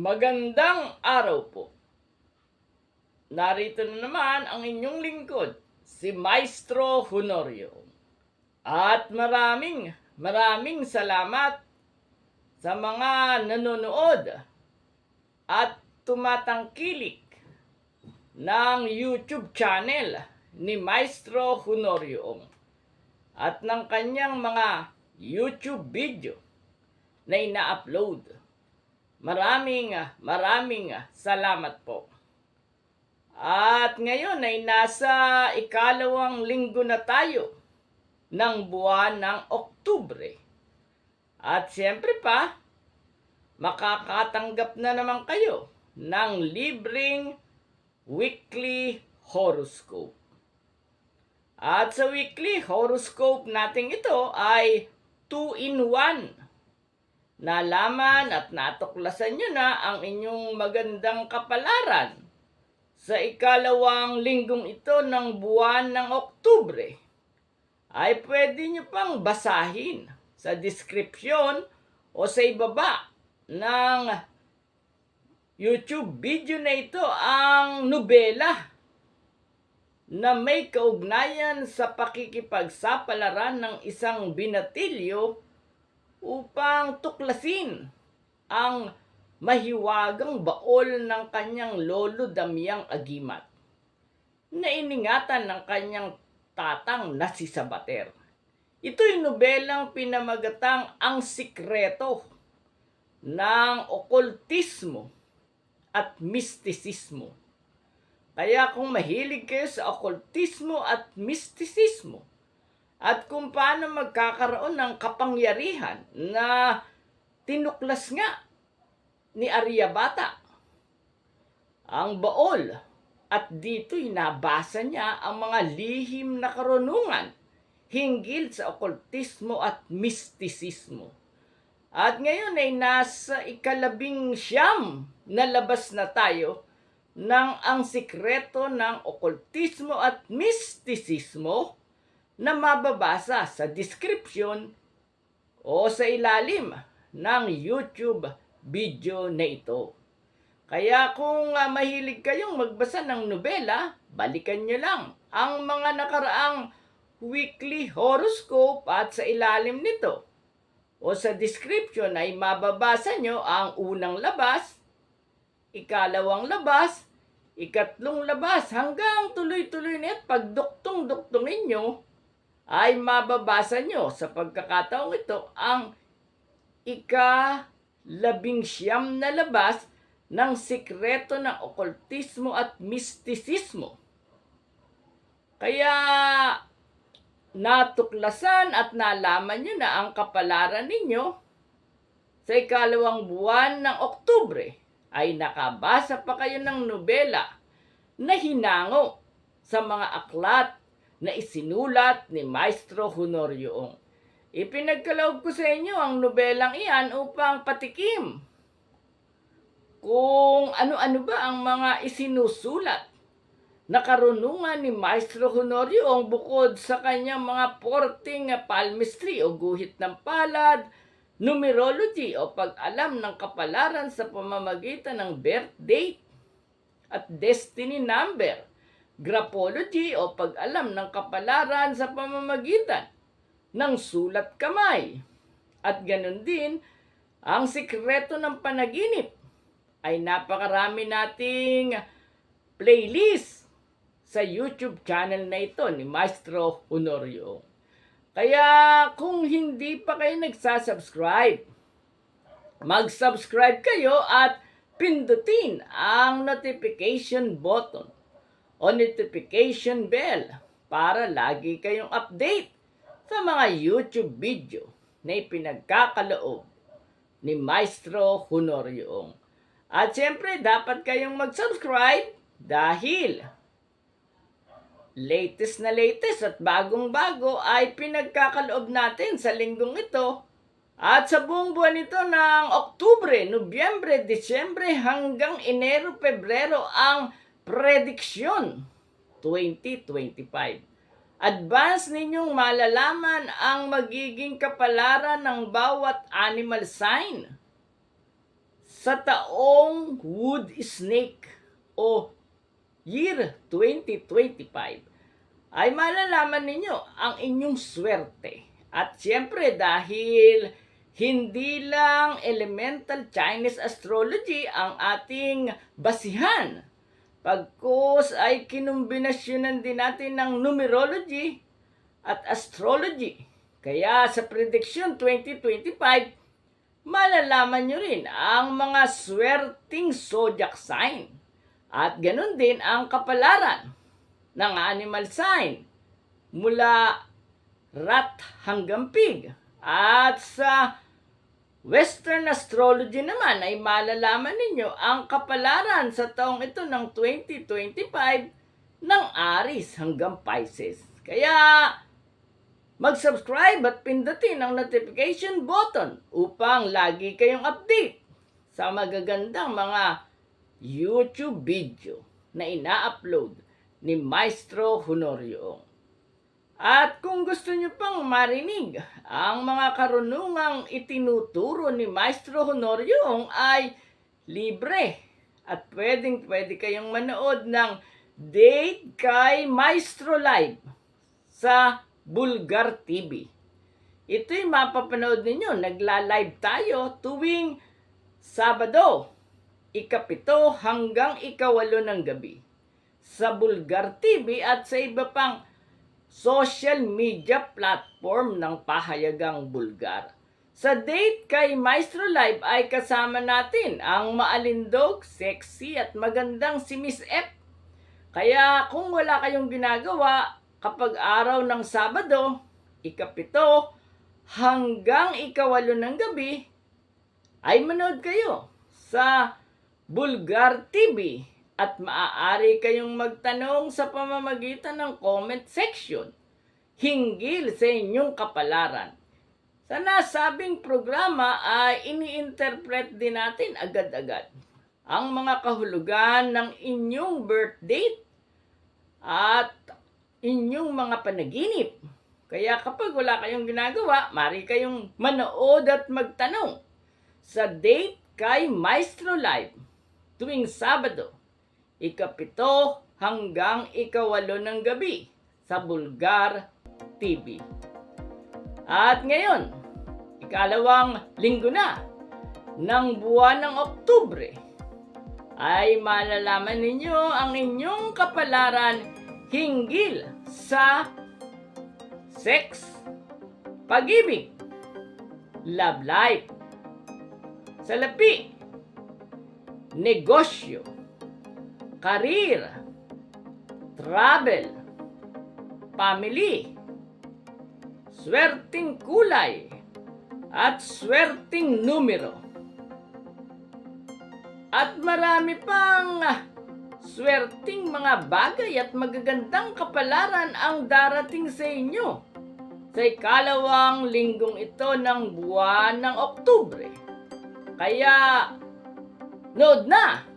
Magandang araw po. Narito na naman ang inyong lingkod, si Maestro Honorio. At maraming salamat sa mga nanonood at tumatangkilik ng YouTube channel ni Maestro Honorio at ng kanyang mga YouTube video na ina-upload. Maraming salamat po. At ngayon ay nasa ikalawang linggo na tayo ng buwan ng Oktubre. At siyempre pa, makakatanggap na naman kayo ng libreng weekly horoscope. At sa weekly horoscope natin ito ay 2-in-1. Nalaman at natuklasan nyo na ang inyong magandang kapalaran sa ikalawang linggong ito ng buwan ng Oktubre. Ay pwede nyo pang basahin sa description o sa ibaba ng YouTube video na ito ang nobela na may kaugnayan sa pakikipagsapalaran ng isang binatilyo upang tuklasin ang mahiwagang baol ng kanyang lolo Damiang Agimat na iningatan ng kanyang tatang na si Sabater. Ito'y nobelang pinamagatang Ang Sikreto ng Okultismo at Mistisismo. Kaya kung mahilig kayo sa okultismo at mistisismo, at kung paano magkakaroon ng kapangyarihan na tinuklas nga ni Aryabhata ang baol, at dito'y nabasa niya ang mga lihim na karunungan hinggil sa okultismo at mistisismo. At ngayon ay nasa ika-19 na labas na tayo ng Ang Sikreto ng Okultismo at Mistisismo na mababasa sa description o sa ilalim ng YouTube video na ito. Kaya kung mahilig kayong magbasa ng nobela, balikan nyo lang ang mga nakaraang weekly horoscope at sa ilalim nito o sa description ay mababasa nyo ang unang labas, ikalawang labas, ikatlong labas, hanggang tuloy-tuloy na at pagduktong-duktongin nyo ay mababasa nyo sa pagkakataong ito ang ika-19 na labas ng Sikreto ng Okultismo at Mistisismo. Kaya natuklasan at nalaman nyo na ang kapalaran ninyo sa ikalawang buwan ng Oktubre ay nakabasa pa kayo ng nobela na hinango sa mga aklat na isinulat ni Maestro Honorio. Ipinagkaloob ko sa inyo ang nobelang iyan upang patikim kung ano-ano ba ang mga isinusulat na karunungan ni Maestro Honorio bukod sa kanyang mga 14 palmistry o guhit ng palad, numerology o pag-alam ng kapalaran sa pamamagitan ng birth date at destiny number, graphology o pag-alam ng kapalaran sa pamamagitan ng sulat kamay. At ganun din, ang sikreto ng panaginip ay napakarami nating playlist sa YouTube channel na ito ni Maestro Honorio. Kaya kung hindi pa kayo nagsasubscribe, mag-subscribe kayo at pindutin ang notification button o notification bell para lagi kayong update sa mga YouTube video na ipinagkakaloob ni Maestro Honorio. At siyempre, dapat kayong mag-subscribe dahil latest at bagong-bago ay pinagkakaloob natin sa linggong ito at sa buong buwan ito ng Oktubre, Nobyembre, Disyembre hanggang Enero, Pebrero ang prediksyon 2025. Advance ninyong malalaman ang magiging kapalaran ng bawat animal sign sa taong Wood Snake o year 2025 ay malalaman ninyo ang inyong swerte. At siyempre dahil hindi lang elemental Chinese astrology ang ating basihan, pagkus ay kinumbinasyonan din natin ng numerology at astrology. Kaya sa prediction 2025, malalaman nyo rin ang mga swerting zodiac sign. At ganun din ang kapalaran ng animal sign mula rat hanggang pig. At sa Western astrology naman ay malalaman ninyo ang kapalaran sa taong ito ng 2025 ng Aries hanggang Pisces. Kaya mag-subscribe at pindutin ang notification button upang lagi kayong update sa magagandang mga YouTube video na ina-upload ni Maestro Honorio. At kung gusto nyo pang marinig ang mga karunungang itinuturo ni Maestro Honorio ay libre at pwede kayong manood ng Date kay Maestro Live sa Bulgar TV. Ito'y mapapanood ninyo. Nagla-live tayo tuwing Sabado, 7 hanggang 8 ng gabi sa Bulgar TV at sa iba pang social media platform ng pahayagang Bulgar. Sa Date kay Maestro Live ay kasama natin ang maalindog, sexy at magandang si Miss F. Kaya kung wala kayong ginagawa kapag araw ng Sabado, 7 hanggang 8 ng gabi, ay manood kayo sa Bulgar TV at maaari kayong magtanong sa pamamagitan ng comment section hinggil sa inyong kapalaran. Sa nasabing programa ay ini-interpret din natin agad-agad ang mga kahulugan ng inyong birth date at inyong mga panaginip. Kaya kapag wala kayong ginagawa, maaari kayong manood at magtanong sa Date kay Maestro Live tuwing Sabado, 7 hanggang 8 ng gabi sa Bulgar TV. At ngayon, 2nd linggo na ng buwan ng Oktubre, ay malalaman ninyo ang inyong kapalaran hinggil sa sex, pag-ibig, love life, salapi, negosyo, career, travel, family, swerting kulay, at swerting numero. At marami pang swerting mga bagay at magagandang kapalaran ang darating sa inyo sa 2nd linggong ito ng buwan ng Oktubre. Kaya, nood na!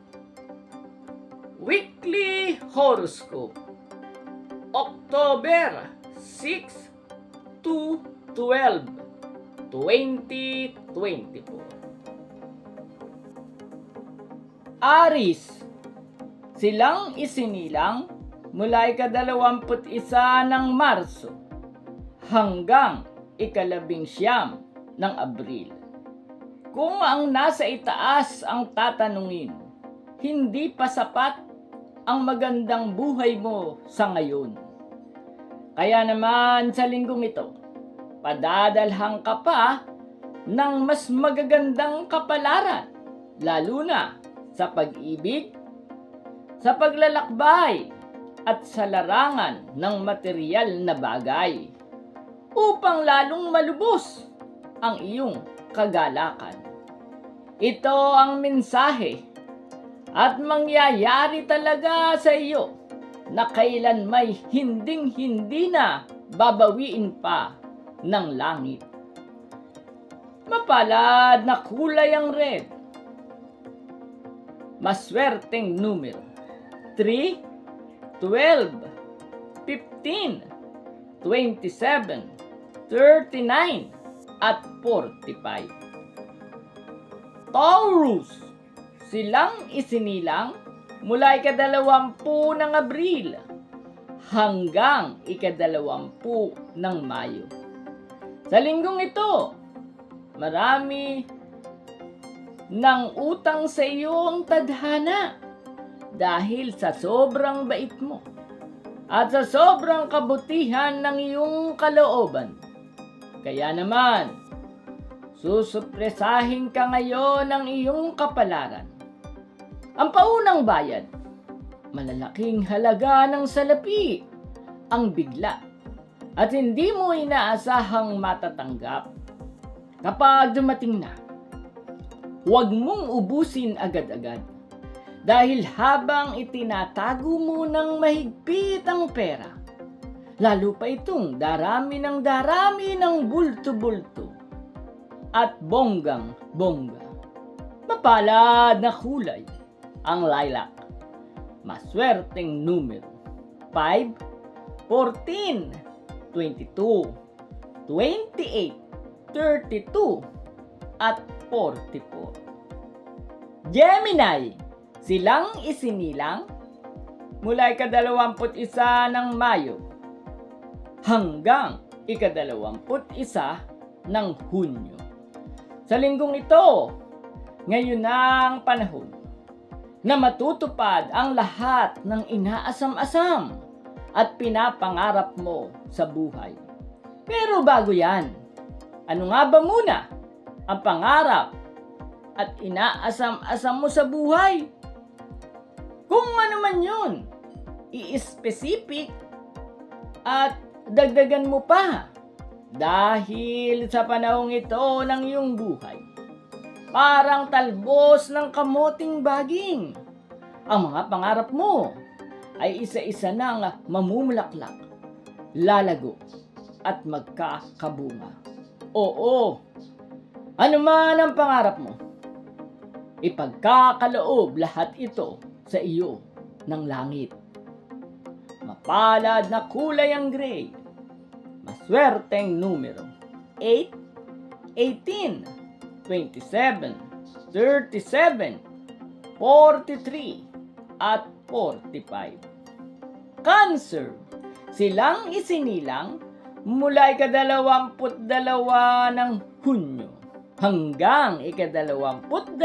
Weekly Horoscope, October 6 to 12, 2024. Aries, silang isinilang mula 21 ng Marso hanggang 19 ng Abril. Kung ang nasa itaas ang tatanungin, hindi pa sapat ang magandang buhay mo sa ngayon. Kaya naman sa linggong ito, padadalhan ka pa ng mas magagandang kapalaran, lalo na sa pag-ibig, sa paglalakbay, at sa larangan ng material na bagay, upang lalong malubos ang iyong kagalakan. Ito ang mensahe at mangyayari talaga sa iyo na kailan may hinding-hindi na babawiin pa ng langit. Mapalad na kulay ang red. Maswerteng numero 3, 12, 15, 27, 39, at 45. Taurus, silang isinilang mula ika-20 ng Abril hanggang ika-20 ng Mayo. Sa linggong ito, marami ng utang sa iyo ang tadhana dahil sa sobrang bait mo at sa sobrang kabutihan ng iyong kalooban. Kaya naman, susupresahin ka ngayon ng iyong kapalaran. Ang paunang bayad, malalaking halaga ng salapi, ang bigla at hindi mo inaasahang matatanggap. Kapag dumating na, huwag mong ubusin agad-agad dahil habang itinatago mo ng mahigpit ang pera, lalo pa itong darami ng bulto-bulto at bonggang-bongga. Mapalad na kulay ang lilac. Maswerteng numero 5, 14, 22, 28, 32, at 44. Gemini, silang isinilang mula ika-21 ng Mayo hanggang ika-21 ng Hunyo. Sa linggong ito, ngayon ang panahon na matutupad ang lahat ng inaasam-asam at pinapangarap mo sa buhay. Pero bago yan, ano nga ba muna ang pangarap at inaasam-asam mo sa buhay? Kung ano man yun, i-specific at dagdagan mo pa dahil sa panahong ito ng iyong buhay. Parang talbos ng kamoting baging. Ang mga pangarap mo ay isa-isa nang mamumulaklak, lalago at magkakabunga. Oo, ano man ang pangarap mo, ipagkakaloob lahat ito sa iyo ng langit. Mapalad na kulay ang gray. Maswerteng numero 8, 18, 27, 37, 43, at 45. Cancer, silang isinilang mula ika-22 ng Hunyo hanggang ika-22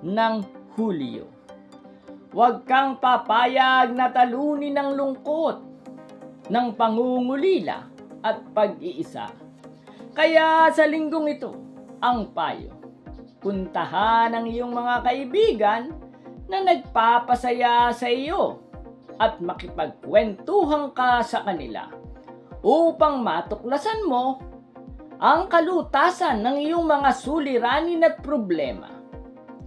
ng Hulyo. Huwag kang papayag na talunin ng lungkot, ng pangungulila at pag-iisa. Kaya sa linggong ito, ang payo, puntahan ang iyong mga kaibigan na nagpapasaya sa iyo at makipagkwentuhan ka sa kanila upang matuklasan mo ang kalutasan ng iyong mga suliranin at problema.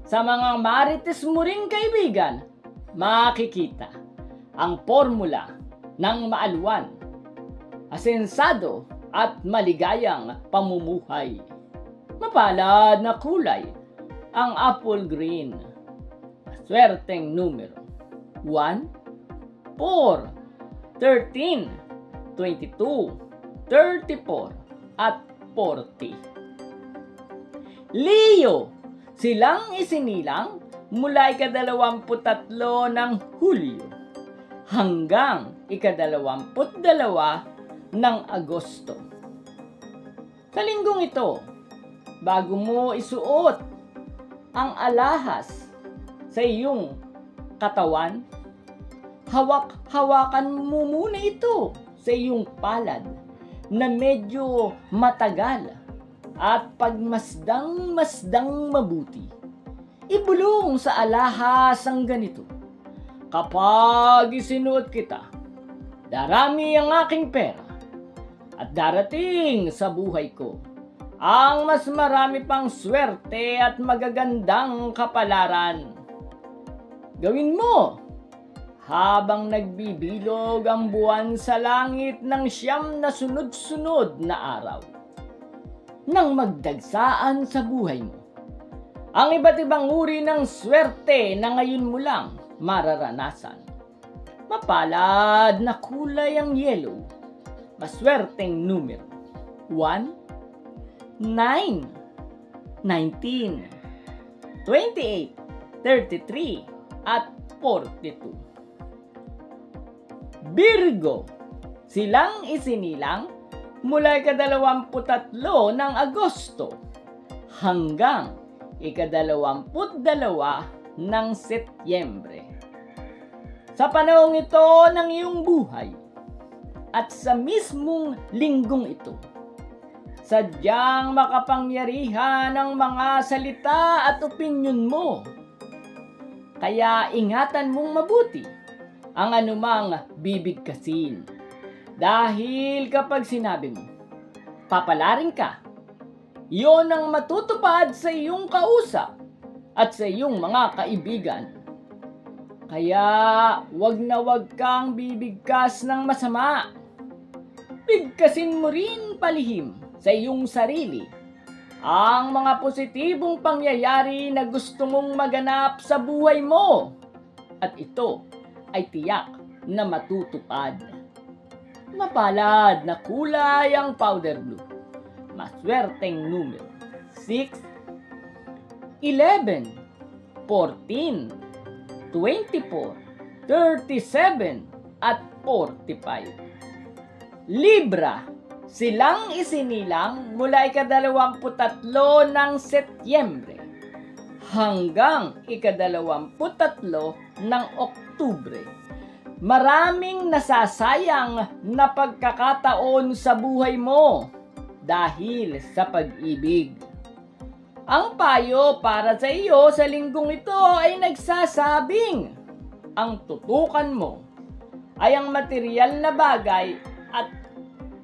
Sa mga marites mo ring kaibigan, makikita ang formula ng maalwan, asensado at maligayang pamumuhay. Mapalad na kulay ang apple green. Maswerteng numero 1, 4, 13, 22, 34, at 40. Leo, silang isinilang mula ika-23 ng Hulyo hanggang ika-22 ng Agosto. Sa linggong ito, bago mo isuot ang alahas sa iyong katawan, hawak-hawakan mo muna ito sa iyong palad na medyo matagal at pagmasdang-masdang mabuti. Ibulong sa alahas ang ganito. Kapag isinuot kita, darami ang aking pera at darating sa buhay ko ang mas marami pang swerte at magagandang kapalaran. Gawin mo habang nagbibilog ang buwan sa langit ng 9 na sunod-sunod na araw nang magdagsaan sa buhay mo ang iba't ibang uri ng swerte na ngayon mo lang mararanasan. Mapalad na kulay ang yellow. Maswerteng numero 1, 9, 19, 28, 33, at 42. Virgo, silang isinilang mula ika-23 ng Agosto hanggang ika-22 ng Setyembre. Sa panahong ito ng iyong buhay at sa mismong linggong ito, sadyang makapangyarihan ang mga salita at opinyon mo. Kaya ingatan mong mabuti ang anumang bibigkasin. Dahil kapag sinabi mo, papalarin ka, iyon ang matutupad sa iyong kausap at sa iyong mga kaibigan. Kaya wag na wag kang bibigkas ng masama. Bigkasin mo rin palihim sa iyong sarili ang mga positibong pangyayari na gusto mong maganap sa buhay mo. At ito ay tiyak na matutupad. Mapalad na kulay ang powder blue. Maswerteng numero 6, 11, 14, 24, 37, at 45. Libra, silang isinilang mula ika-23 ng Setyembre hanggang ika-23 ng Oktubre. Maraming nasasayang na pagkakataon sa buhay mo dahil sa pag-ibig. Ang payo para sa iyo sa linggong ito ay nagsasabing ang tutukan mo ay ang material na bagay at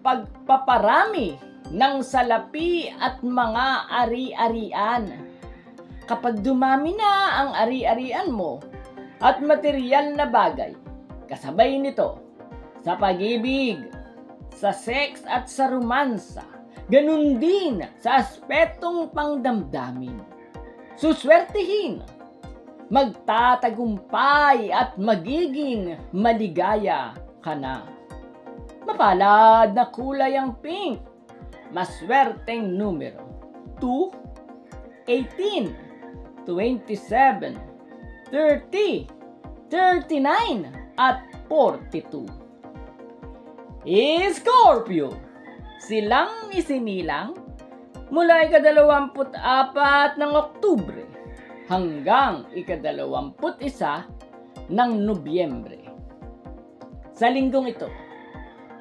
pagpaparami ng salapi at mga ari-arian. Kapag dumami na ang ari-arian mo at material na bagay, kasabay nito sa pag-ibig, sa sex at sa romansa, ganun din sa aspetong pangdamdamin. Suswertihin, magtatagumpay at magiging maligaya ka na. Mapalad na kulay ang pink. Maswerteng numero 2, 18, 27, 30, 39, at 42. Scorpio, silang isinilang mula ika-24 ng Oktubre hanggang ika-21 ng Nobyembre. Sa linggong ito,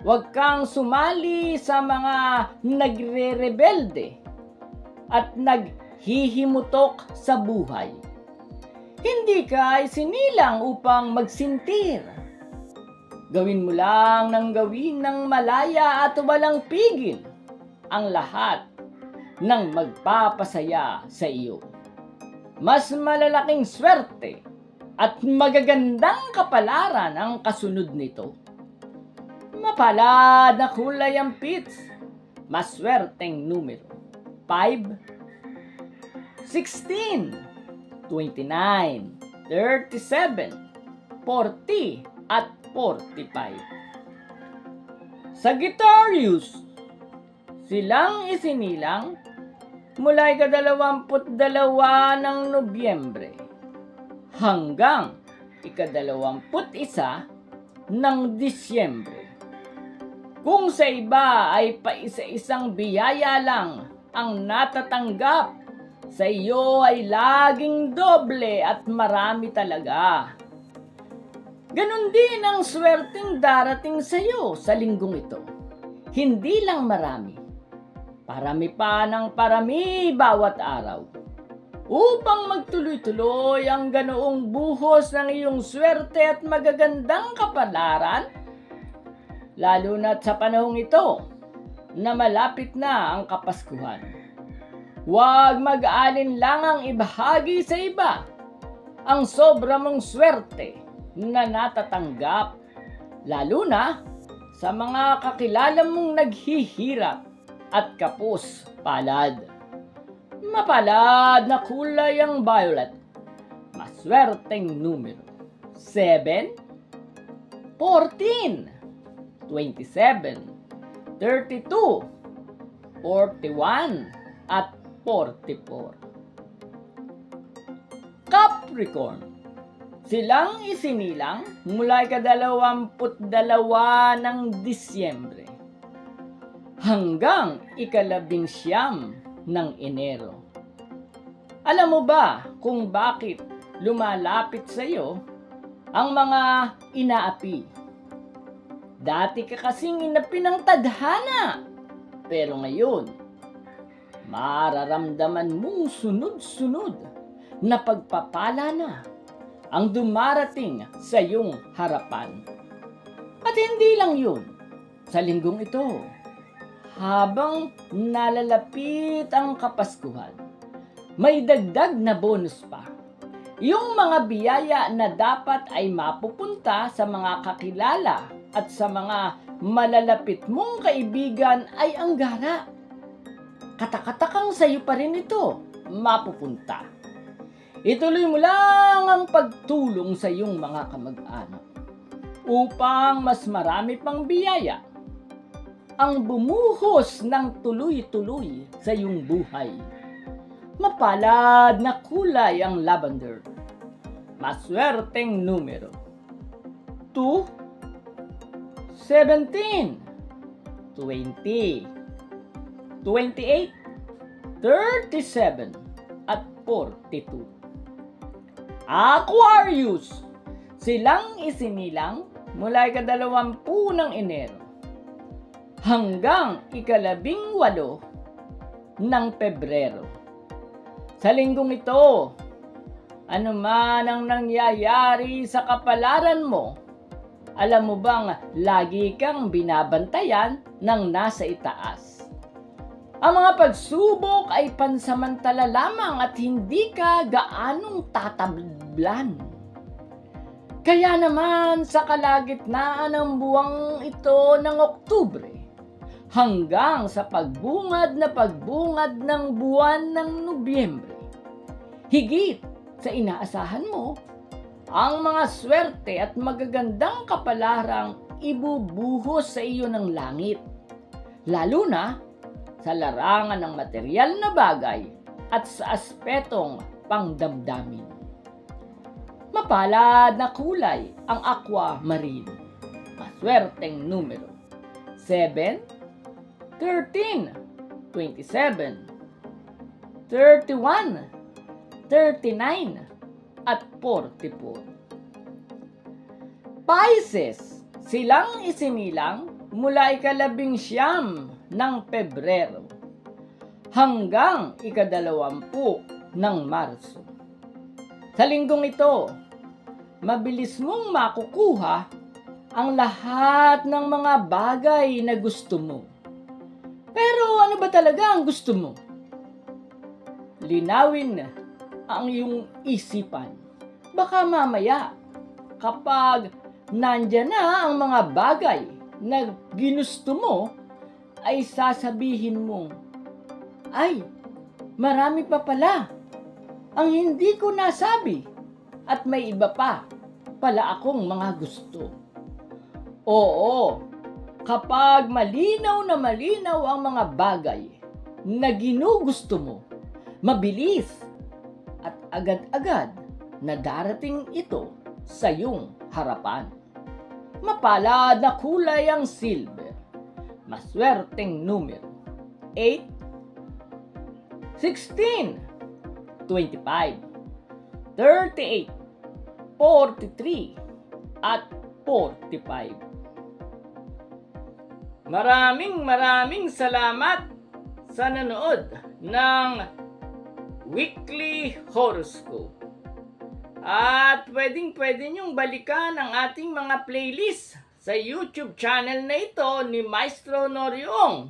huwag kang sumali sa mga nagre-rebelde at naghihimutok sa buhay. Hindi ka isinilang upang magsintir. Gawin mo lang ng gawin ng malaya at walang pigil ang lahat ng magpapasaya sa iyo. Mas malalaking swerte at magagandang kapalaran ang kasunod nito. Mapalad na kulay ang pits. Maswerteng numero 5, 16, 29, 37, 40, at 45. Sagittarius, silang isinilang mula ika-22 ng Nobyembre hanggang ika-21 ng Disyembre. Kung sa iba ay paisa-isang biyaya lang ang natatanggap, sa iyo ay laging doble at marami talaga. Ganon din ang swerteng darating sa iyo sa linggong ito. Hindi lang marami, parami pa ng parami bawat araw. Upang magtuloy-tuloy ang ganoong buhos ng iyong swerte at magagandang kapalaran, lalo na't sa panahong ito na malapit na ang Kapaskuhan. Huwag mag-aalinlangang ibahagi sa iba ang sobra mong swerte na natatanggap, lalo na sa mga kakilala mong naghihirap at kapos palad. Mapalad na kulay ang violet. Maswerteng numero 7, 14, 27, 32, 41, at 44. Capricorn. Silang isinilang mula ika-22 ng Disyembre hanggang ika-19 ng Enero. Alam mo ba kung bakit lumalapit sa iyo ang mga inaapi? Dati ka kasing inapi ng tadhana, pero ngayon, mararamdaman mong sunod-sunod na pagpapala na ang dumarating sa iyong harapan. At hindi lang yun, sa linggong ito, habang nalalapit ang Kapaskuhan, may dagdag na bonus pa. Yung mga biyaya na dapat ay mapupunta sa mga kakilala at sa mga malalapit mong kaibigan ay ang gara. Katakatakang sa iyo pa rin ito mapupunta. Ituloy mo lang ang pagtulong sa iyong mga kamag-anak upang mas marami pang biyaya ang bumuhos ng tuloy-tuloy sa iyong buhay. Mapalad na kulay ang lavender. Maswerteng numero 2, 17, 20, 28, 37, at 42. Aquarius, silang isinilang mula ika-20 ng Enero hanggang ika-18 ng Pebrero. Sa linggong ito, ano man ang nangyayari sa kapalaran mo, alam mo bang lagi kang binabantayan ng nasa itaas? Ang mga pagsubok ay pansamantala lamang at hindi ka gaanong tatablan. Kaya naman sa kalagitnaan ng buwang ito ng Oktubre hanggang sa pagbungad ng buwan ng Nobyembre, higit sa inaasahan mo, ang mga swerte at magagandang kapalarang ibubuhos sa iyo ng langit, lalo na sa larangan ng material na bagay at sa aspetong pangdamdamin. Mapalad na kulay ang aquamarine. Maswerteng numero 7, 13, 27, 31, 39, at 44. Pisces, silang isinilang mula ika-19 ng Pebrero hanggang ika-20 ng Marso. Sa linggong ito, mabilis mong makukuha ang lahat ng mga bagay na gusto mo. Pero ano ba talaga ang gusto mo? Linawin ang iyong isipan. Baka mamaya, kapag nandyan na ang mga bagay na ginusto mo, ay sasabihin mo, ay, marami pa pala ang hindi ko nasabi at may iba pa pala akong mga gusto. Oo, kapag malinaw na malinaw ang mga bagay na ginugusto mo, mabilis at agad-agad na darating ito sa iyong harapan. Mapalad na kulay ang silver. Maswerteng numero 8, 16, 25, 38, 43, at 45. Maraming salamat sa nanood ng Weekly Horoscope. At pwede nyong balikan ang ating mga playlist sa YouTube channel na ito ni Maestro Noriong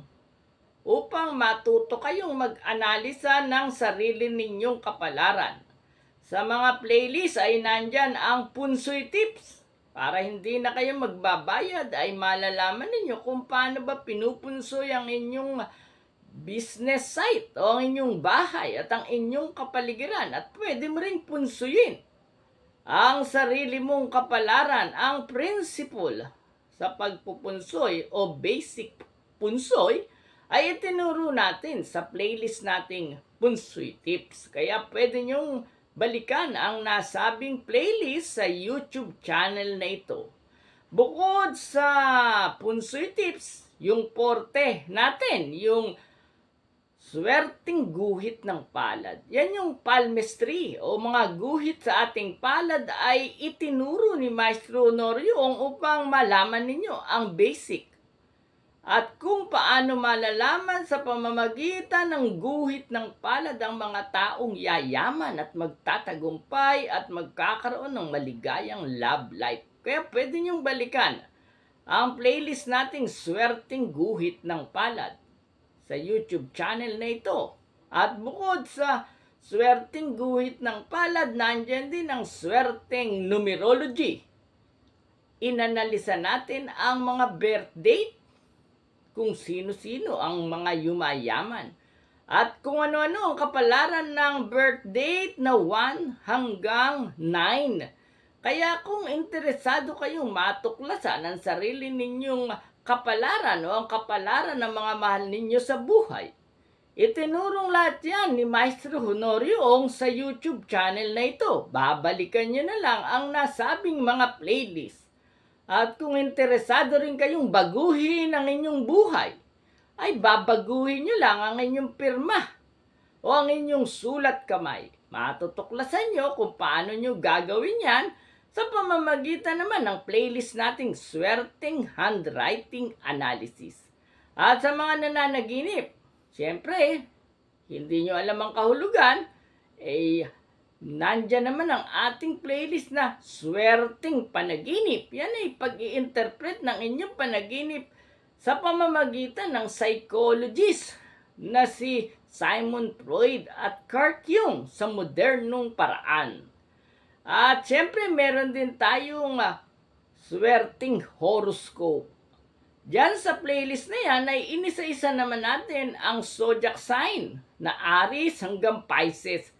upang matuto kayong mag-analisa ng sarili ninyong kapalaran. Sa mga playlist ay nandyan ang punsoy tips para hindi na kayo magbabayad ay malalaman ninyo kung paano ba pinupunsoy ang inyong business site o ang inyong bahay at ang inyong kapaligiran at pwede mo rin punsuyin ang sarili mong kapalaran. Ang principle sa pagpupunsoy o basic punsoy ay itinuro natin sa playlist nating punsoy tips. Kaya pwede nyong balikan ang nasabing playlist sa YouTube channel na ito. Bukod sa Punsoy Tips, yung porte natin, yung swerteng guhit ng palad. Yan yung palmistry o mga guhit sa ating palad ay itinuro ni Maestro Honorio upang malaman ninyo ang basic. At kung paano malalaman sa pamamagitan ng guhit ng palad ang mga taong yayaman at magtatagumpay at magkakaroon ng maligayang love life. Kaya pwede niyong balikan ang playlist nating Swerteng Guhit ng Palad sa YouTube channel na ito. At bukod sa Swerteng Guhit ng Palad, nandiyan din ang Swerteng Numerology. Inanalisa natin ang mga birth date, kung sino-sino ang mga yumayaman, at kung ano-ano ang kapalaran ng birth date na 1 hanggang 9. Kaya kung interesado kayong matuklasan ang sarili ninyong kapalaran o ang kapalaran ng mga mahal ninyo sa buhay, itinurong lahat yan ni Maestro Honorio sa YouTube channel na ito. Babalikan nyo na lang ang nasabing mga playlist. At kung interesado rin kayong baguhin ang inyong buhay, ay babaguhin nyo lang ang inyong pirma o ang inyong sulat kamay. Matutuklasan nyo kung paano nyo gagawin yan sa pamamagitan naman ng playlist nating Swerteng Handwriting Analysis. At sa mga nananaginip, siyempre, hindi nyo alam ang kahulugan, nandyan naman ang ating playlist na Swerteng Panaginip. Yan ay pag-i-interpret ng inyong panaginip sa pamamagitan ng psychologist na si Sigmund Freud at Carl Jung sa modernong paraan. At syempre meron din tayong Swerteng Horoscope. Diyan sa playlist na yan ay inisa-isa naman natin ang zodiac sign na Aries hanggang Pisces.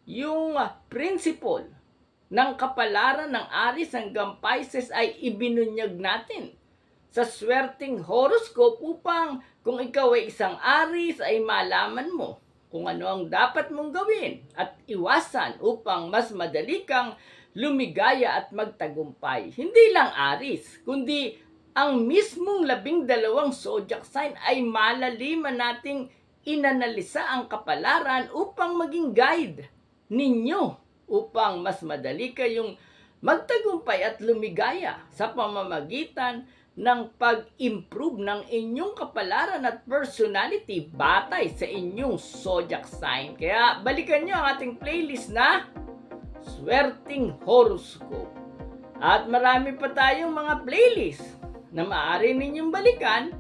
Yung principle ng kapalaran ng Aries hanggang Pisces ay ibinunyag natin sa Swerteng Horoscope upang kung ikaw ay isang Aries ay malaman mo kung ano ang dapat mong gawin at iwasan upang mas madali kang lumigaya at magtagumpay. Hindi lang Aries, kundi ang mismong 12 zodiac sign ay malaliman nating inanalisa ang kapalaran upang maging guide ninyo upang mas madali kayong magtagumpay at lumigaya sa pamamagitan ng pag-improve ng inyong kapalaran at personality batay sa inyong zodiac sign. Kaya balikan nyo ang ating playlist na Swerteng Horoscope. At marami pa tayong mga playlist na maaari ninyong balikan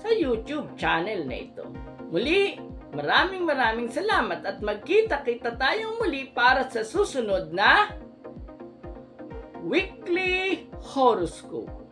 sa YouTube channel na ito. Muli, maraming salamat at magkita-kita tayong muli para sa susunod na Weekly Horoscope.